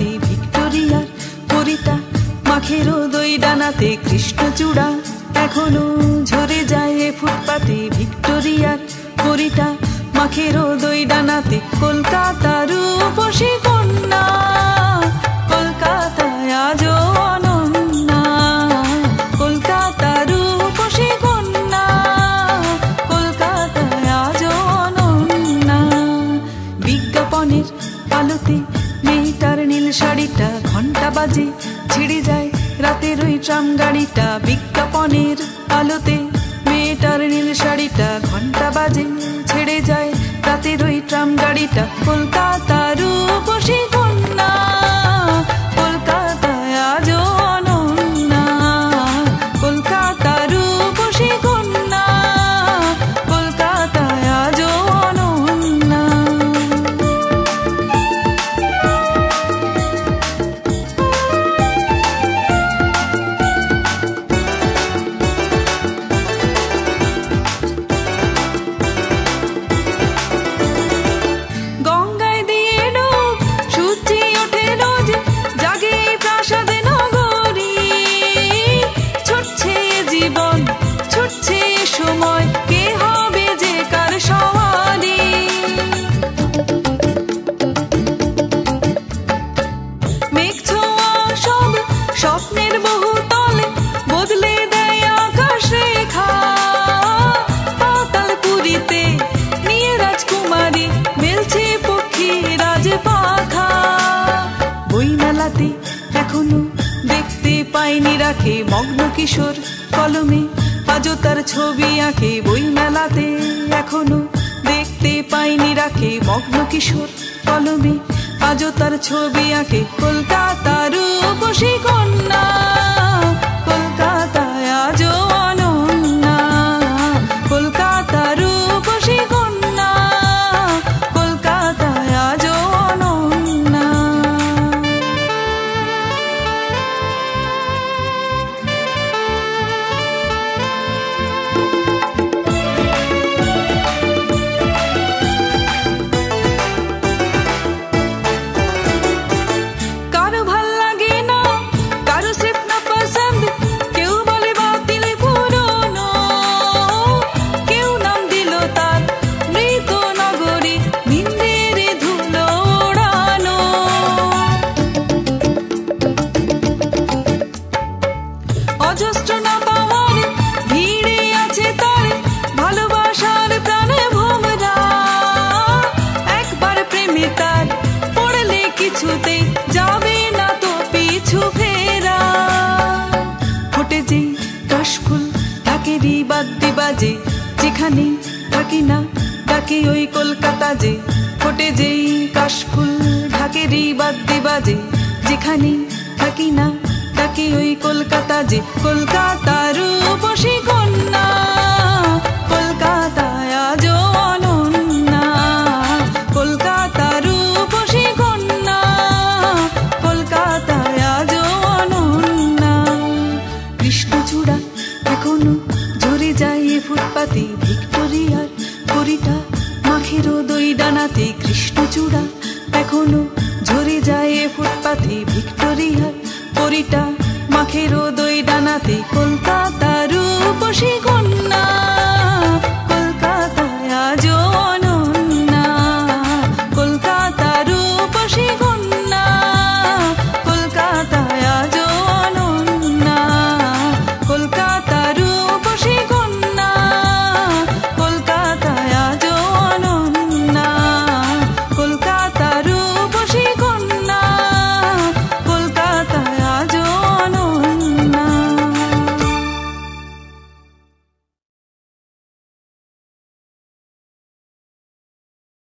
ফুটপাতে ভিক্টোরিয়ার পরিটা, মাখের দই ডানাতে কৃষ্ণচূড়া এখনো ঝরে যায় ফুটপাতে ভিক্টোরিয়ার পরিটা, মাখের দই ডানাতে কলকাতার রূপসী কন্যা, কলকাতায় আজও অনন্যা, কলকাতার রূপসী কন্যা, কলকাতায় আজও অনন্যা। বিজ্ঞাপনের আলোতে মেয়েটার নীল শাড়িটা ঘন্টা বাজে, ছিড়ে যায় রাতের ওই ট্রাম গাড়িটা। বিজ্ঞাপনের আলোতে মেয়েটার নীল শাড়িটা ঘন্টা বাজে, ছেড়ে যায় রাতের ওই ট্রাম গাড়িটা। কলকাতার রূপসী কন্যা, কলকাতায় আজও অনন্যা, কলকাতার রূপসী কন্যা, কলকাতায় আজও অনন্যা। স্বপ্নের বহু তলে বদলে দেয় আকাশ রেখা, পাতাল পুরীতে নিয়ে রাজকুমারী মেলছে পক্ষী রাজ পাখা। বই মেলাতে এখনো দেখতে পাইনি রাখে মগ্ন কিশোর কলমে আজও তার ছবি আঁকে। বই মেলাতে এখনো দেখতে পাইনি রাখে মগ্ন কিশোর কলমে আজও তার ছবি আঁকে। কলকাতার রূপসী কন্যা, কলকাতায় আজও অনন্যা, কলকাতার রূপসী কন্যা, কলকাতায় আজও অনন্যা। অজস্র না পাওয়ার ভিড়ে আছে তার ভালোবাসার প্রাণে ভোমরা, একবার প্রেমে তার পড়লে কিছুতে যাবে না তো পিছু ফেরা। ফোটে যে কাশফুল ঢাকেরই বাদ্যি বাজে, যেখানে থাকি না ডাকে ওই কলকাতা যে। ফোটে যেই কাশফুল ঢাকেরই বাদ্যি বাজে, যেখানে থাকি না ডাকে ওই কলকাতা যে। কলকাতার রূপসী কন্যা, কলকাতায় আজও অনন্যা, কলকাতার রূপসী কন্যা, কলকাতায় আজও অনন্যা। কৃষ্ণচূড়া এখনো ঝরে যায় ফুটপাতে ভিক্টোরিয়ার পরিটা, মাখের দই ডানাতে কৃষ্ণচূড়া এখনো ঝরে যায় ফুটপাতে ভিক্টোরিয়ার পরিটা, মাখের দই ডানাতে। কলকাতার রূপসী কন্যা, কলকাতায় আজও